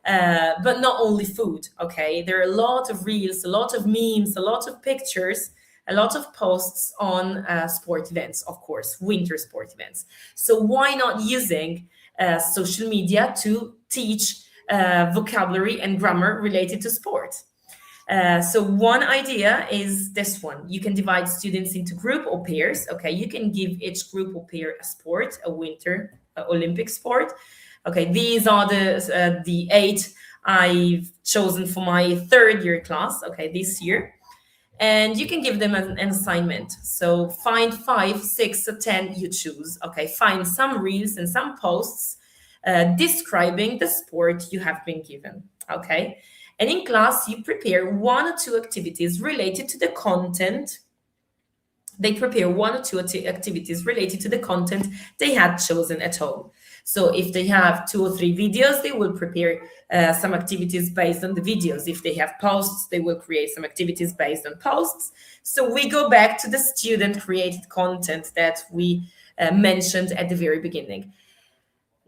But not only food. Okay, there are a lot of reels, a lot of memes, a lot of pictures, a lot of posts on sport events, of course, winter sport events. So why not using social media to teach vocabulary and grammar related to sport? So one idea is this one. You can divide students into group or pairs. Okay, you can give each group or pair a sport, a winter Olympic sport. Okay, these are the 8 I've chosen for my third year class, okay, this year. And you can give them an assignment. So find 5, 6, or 10, you choose. Okay, find some reels and some posts describing the sport you have been given. Okay, and in class, you prepare 1 or 2 activities related to the content. They prepare 1 or 2 activities related to the content they had chosen at home. So if they have 2 or 3 videos, they will prepare some activities based on the videos. If they have posts, they will create some activities based on posts. So we go back to the student-created content that we mentioned at the very beginning.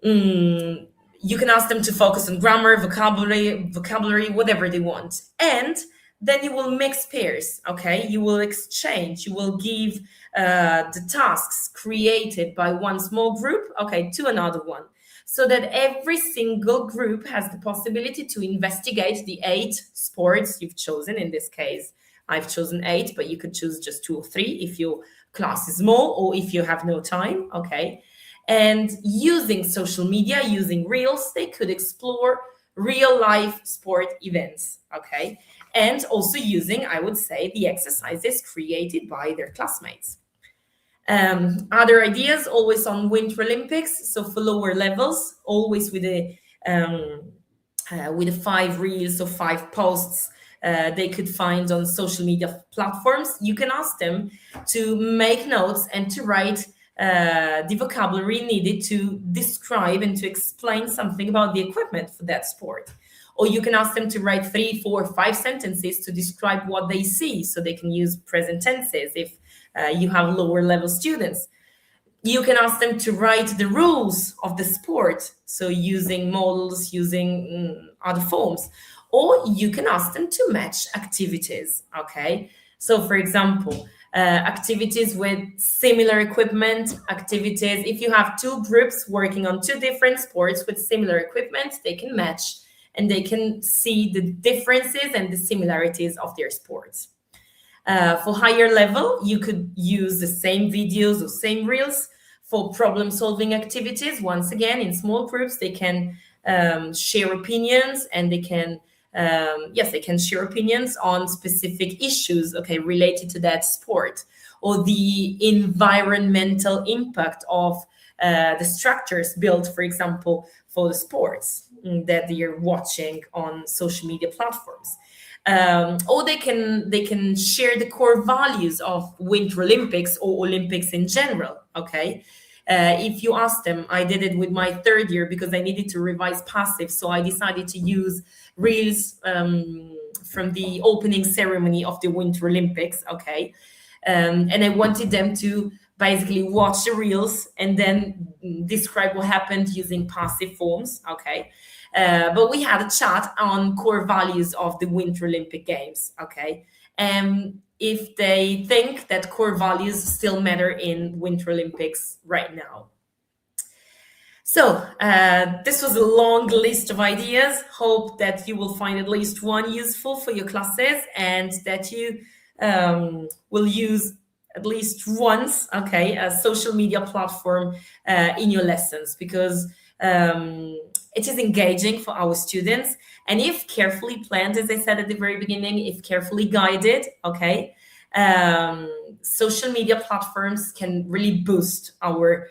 You can ask them to focus on grammar, vocabulary, whatever they want. And then you will mix pairs, okay? You will exchange, you will give the tasks created by one small group, okay, to another one, so that every single group has the possibility to investigate the 8 sports you've chosen. In this case, I've chosen 8, but you could choose just 2 or 3 if your class is small or if you have no time, okay? And using social media, using Reels, they could explore real-life sport events, okay? And also using, I would say, the exercises created by their classmates. Other ideas, always on Winter Olympics. So for lower levels, always with the 5 reels or 5 posts they could find on social media platforms. You can ask them to make notes and to write the vocabulary needed to describe and to explain something about the equipment for that sport. Or you can ask them to write 3, 4, 5 sentences to describe what they see, so they can use present tenses if you have lower level students. You can ask them to write the rules of the sport, so using models, using other forms. Or you can ask them to match activities, okay? So for example, activities with similar equipment, activities, if you have 2 groups working on 2 different sports with similar equipment, they can match and they can see the differences and the similarities of their sports. For higher level, you could use the same videos or same reels for problem-solving activities. Once again, in small groups, they can share opinions, and they can they can share opinions on specific issues, okay, related to that sport, or the environmental impact of the structures built, for example, for the sports that you're watching on social media platforms. Or they can share the core values of Winter Olympics or Olympics in general, okay? If you ask them, I did it with my third year because I needed to revise passive, so I decided to use reels from the opening ceremony of the Winter Olympics, okay? And I wanted them to basically watch the reels and then describe what happened using passive forms, okay? But we had a chat on core values of the Winter Olympic Games, okay? If they think that core values still matter in Winter Olympics right now. So this was a long list of ideas. Hope that you will find at least one useful for your classes, and that you will use at least once, okay, a social media platform in your lessons, because it is engaging for our students. And if carefully planned, as I said at the very beginning, if carefully guided, okay, social media platforms can really boost our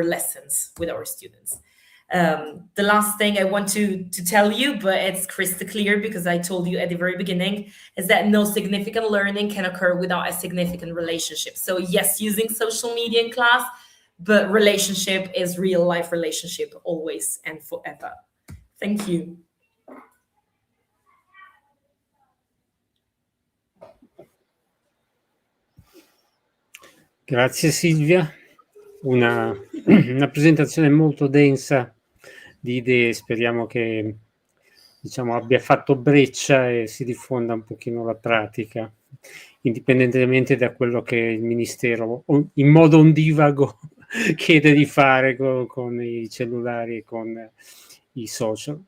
lessons with our students. The last thing I want to tell you, but it's crystal clear because I told you at the very beginning, is that no significant learning can occur without a significant relationship. So yes, using social media in class, but relationship is real life relationship always and forever. Thank you.
Grazie Silvia, una presentazione molto densa di idee, speriamo che abbia fatto breccia e si diffonda un pochino la pratica, indipendentemente da quello che il Ministero in modo ondivago chiede di fare con i cellulari e con i social.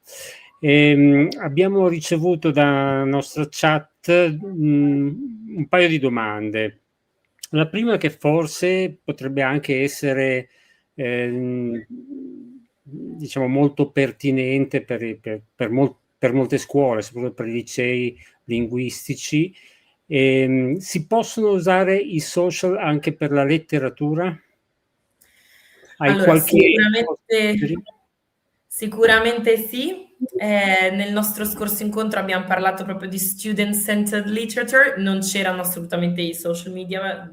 Abbiamo ricevuto dalla nostra chat un paio di domande. La prima, che forse potrebbe anche essere molto pertinente per molte scuole, soprattutto per i licei linguistici. Si possono usare i social anche per la letteratura?
Allora, sicuramente sì. Nel nostro scorso incontro abbiamo parlato proprio di student-centered literature, non c'erano assolutamente i social media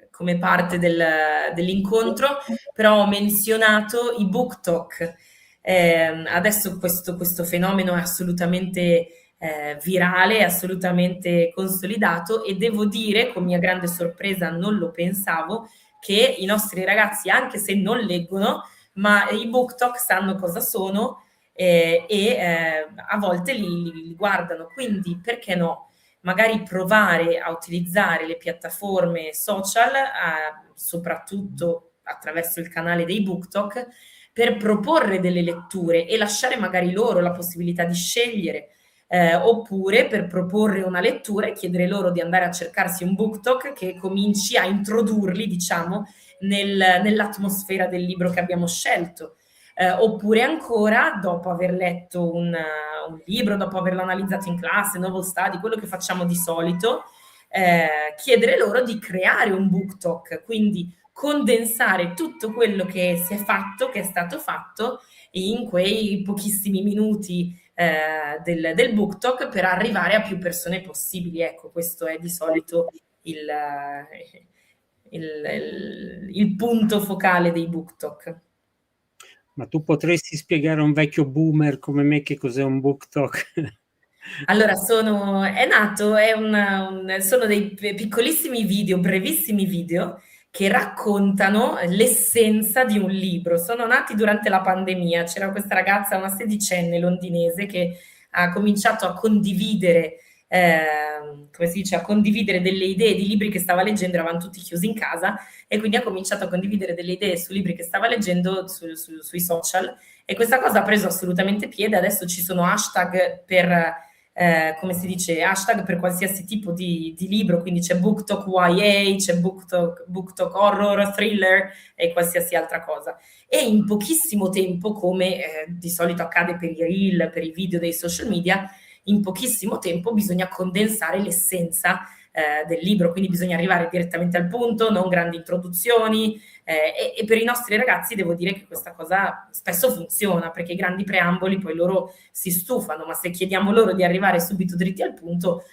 come parte dell'incontro, però ho menzionato i book talk. Adesso questo fenomeno è assolutamente virale, è assolutamente consolidato, e devo dire, con mia grande sorpresa, non lo pensavo, che i nostri ragazzi, anche se non leggono, ma i book talk sanno cosa sono, a volte li guardano. Quindi perché no? Magari provare a utilizzare le piattaforme social, soprattutto attraverso il canale dei book talk, per proporre delle letture e lasciare magari loro la possibilità di scegliere, oppure per proporre una lettura e chiedere loro di andare a cercarsi un book talk che cominci a introdurli, diciamo, nell'atmosfera del libro che abbiamo scelto. Oppure ancora, dopo aver letto un libro, dopo averlo analizzato in classe, novel study, quello che facciamo di solito, chiedere loro di creare un book talk, quindi condensare tutto quello che si è fatto, che è stato fatto, in quei pochissimi minuti del book talk, per arrivare a più persone possibili. Ecco, questo è di solito il punto focale dei book talk.
Ma tu potresti spiegare a un vecchio boomer come me che cos'è un book talk?
Allora, sono dei piccolissimi video, brevissimi video, che raccontano l'essenza di un libro. Sono nati durante la pandemia. C'era questa ragazza, una sedicenne londinese, che ha cominciato a condividere, a condividere delle idee di libri che stava leggendo. Eravamo tutti chiusi in casa, e quindi ha cominciato a condividere delle idee su libri che stava leggendo sui social, e questa cosa ha preso assolutamente piede. Adesso ci sono hashtag per come si dice, hashtag per qualsiasi tipo di libro, quindi c'è BookTok YA, c'è BookTok horror, thriller e qualsiasi altra cosa. E in pochissimo tempo, come di solito accade per i reel, per i video dei social media, in pochissimo tempo bisogna condensare l'essenza del libro, quindi bisogna arrivare direttamente al punto, non grandi introduzioni, e per i nostri ragazzi devo dire che questa cosa spesso funziona, perché i grandi preamboli poi loro si stufano, ma se chiediamo loro di arrivare subito dritti al punto,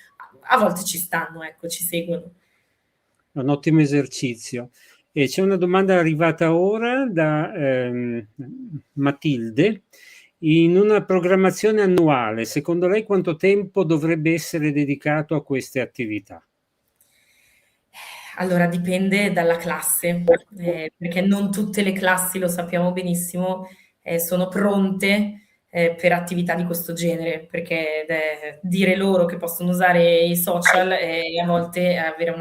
a volte ci stanno, ecco, ci seguono.
È un ottimo esercizio. E c'è una domanda arrivata ora da Matilde. In una programmazione annuale, secondo lei quanto tempo dovrebbe essere dedicato a queste attività?
Allora, dipende dalla classe, perché non tutte le classi, lo sappiamo benissimo, sono pronte per attività di questo genere, perché dire loro che possono usare i social e a volte avere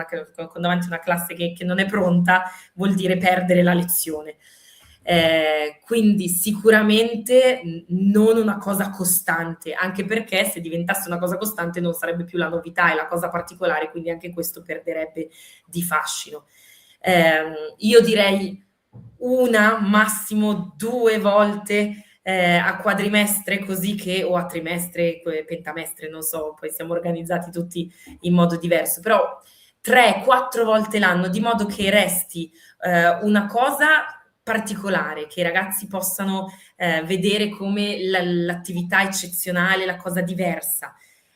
davanti una classe che non è pronta vuol dire perdere la lezione. Quindi sicuramente non una cosa costante, anche perché se diventasse una cosa costante non sarebbe più la novità e la cosa particolare, quindi anche questo perderebbe di fascino. Io direi una, massimo 2 volte a quadrimestre, così che, o a trimestre, pentamestre, non so, poi siamo organizzati tutti in modo diverso, però 3-4 volte l'anno, di modo che resti una cosa particolare, che i ragazzi possano vedere come l'attività eccezionale, la cosa diversa,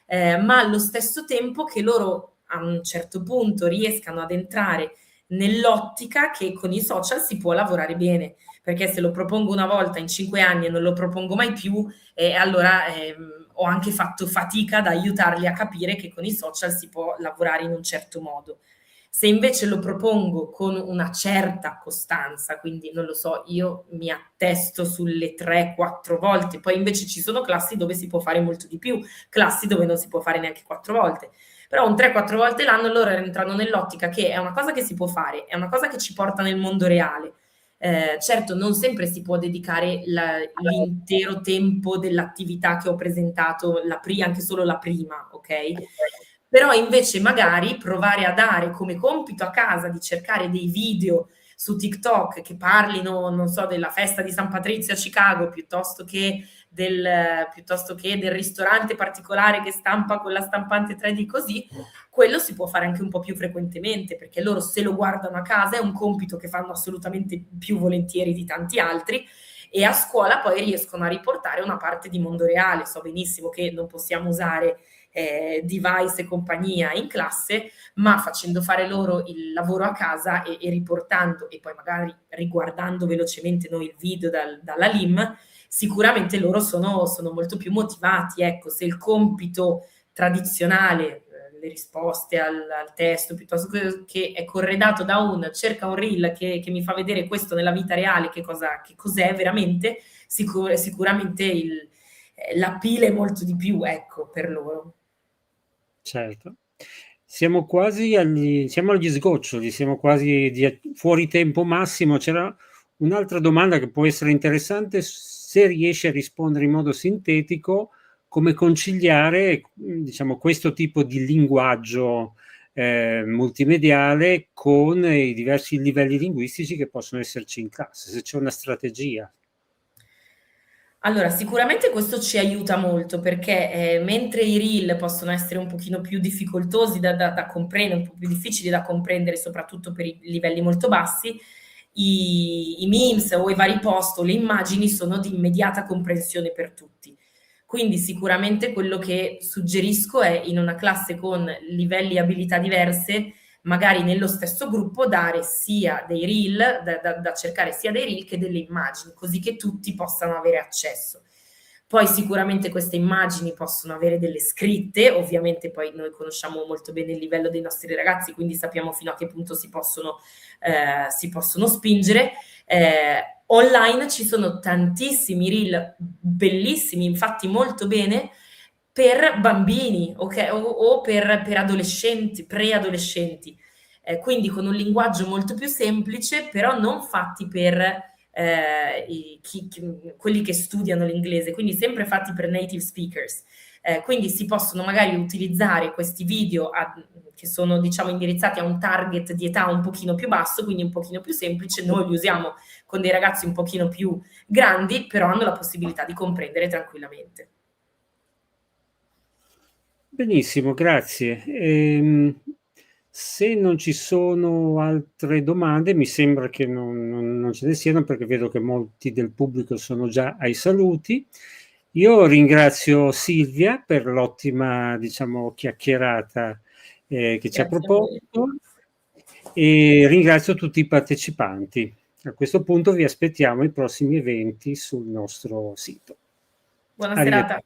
ma allo stesso tempo che loro a un certo punto riescano ad entrare nell'ottica che con i social si può lavorare bene, perché se lo propongo una volta in 5 anni e non lo propongo mai più, allora ho anche fatto fatica ad aiutarli a capire che con i social si può lavorare in un certo modo. Se invece lo propongo con una certa costanza, quindi non lo so, io mi attesto sulle 3-4 volte, poi invece ci sono classi dove si può fare molto di più, classi dove non si può fare neanche 4 volte. Però un 3-4 volte l'anno loro entrano nell'ottica che è una cosa che si può fare, è una cosa che ci porta nel mondo reale. Certo, non sempre si può dedicare l'intero tempo dell'attività che ho presentato, anche solo la prima, ok? Però invece magari provare a dare come compito a casa di cercare dei video su TikTok che parlino, non so, della festa di San Patrizio a Chicago, piuttosto che del ristorante particolare che stampa con la stampante 3D così, quello si può fare anche un po' più frequentemente, perché loro se lo guardano a casa è un compito che fanno assolutamente più volentieri di tanti altri, e a scuola poi riescono a riportare una parte di mondo reale. So benissimo che non possiamo usare device e compagnia in classe, ma facendo fare loro il lavoro a casa e riportando, e poi magari riguardando velocemente noi il video dalla LIM, sicuramente loro sono molto più motivati. Ecco, se il compito tradizionale, le risposte al testo, piuttosto che è corredato da cerca un reel che mi fa vedere questo nella vita reale, che cos'è veramente, sicuramente l'appeal è molto di più, ecco, per loro.
Certo. Siamo agli sgoccioli, siamo quasi fuori tempo massimo. C'era un'altra domanda che può essere interessante, se riesce a rispondere in modo sintetico, come conciliare, diciamo, questo tipo di linguaggio multimediale con i diversi livelli linguistici che possono esserci in classe, se c'è una strategia.
Allora, sicuramente questo ci aiuta molto, perché mentre i reel possono essere un pochino più difficoltosi da comprendere, un po' più difficili da comprendere, soprattutto per i livelli molto bassi, i memes o i vari post o le immagini sono di immediata comprensione per tutti. Quindi sicuramente quello che suggerisco è, in una classe con livelli e abilità diverse, magari nello stesso gruppo dare sia dei reel, da cercare sia dei reel che delle immagini, così che tutti possano avere accesso. Poi sicuramente queste immagini possono avere delle scritte, ovviamente poi noi conosciamo molto bene il livello dei nostri ragazzi, quindi sappiamo fino a che punto si possono spingere. Online ci sono tantissimi reel bellissimi, fatti molto bene, per bambini, okay? o per adolescenti, preadolescenti, quindi con un linguaggio molto più semplice, però non fatti per quelli che studiano l'inglese, quindi sempre fatti per native speakers. quindi si possono magari utilizzare questi video che sono, diciamo, indirizzati a un target di età un pochino più basso, quindi un pochino più semplice. Noi li usiamo con dei ragazzi un pochino più grandi, però hanno la possibilità di comprendere tranquillamente.
Benissimo, grazie. Se non ci sono altre domande, mi sembra che non ce ne siano, perché vedo che molti del pubblico sono già ai saluti. Io ringrazio Silvia per l'ottima, diciamo, chiacchierata che ci ha proposto, e ringrazio tutti i partecipanti. A questo punto vi aspettiamo ai prossimi eventi sul nostro sito.
Buona serata.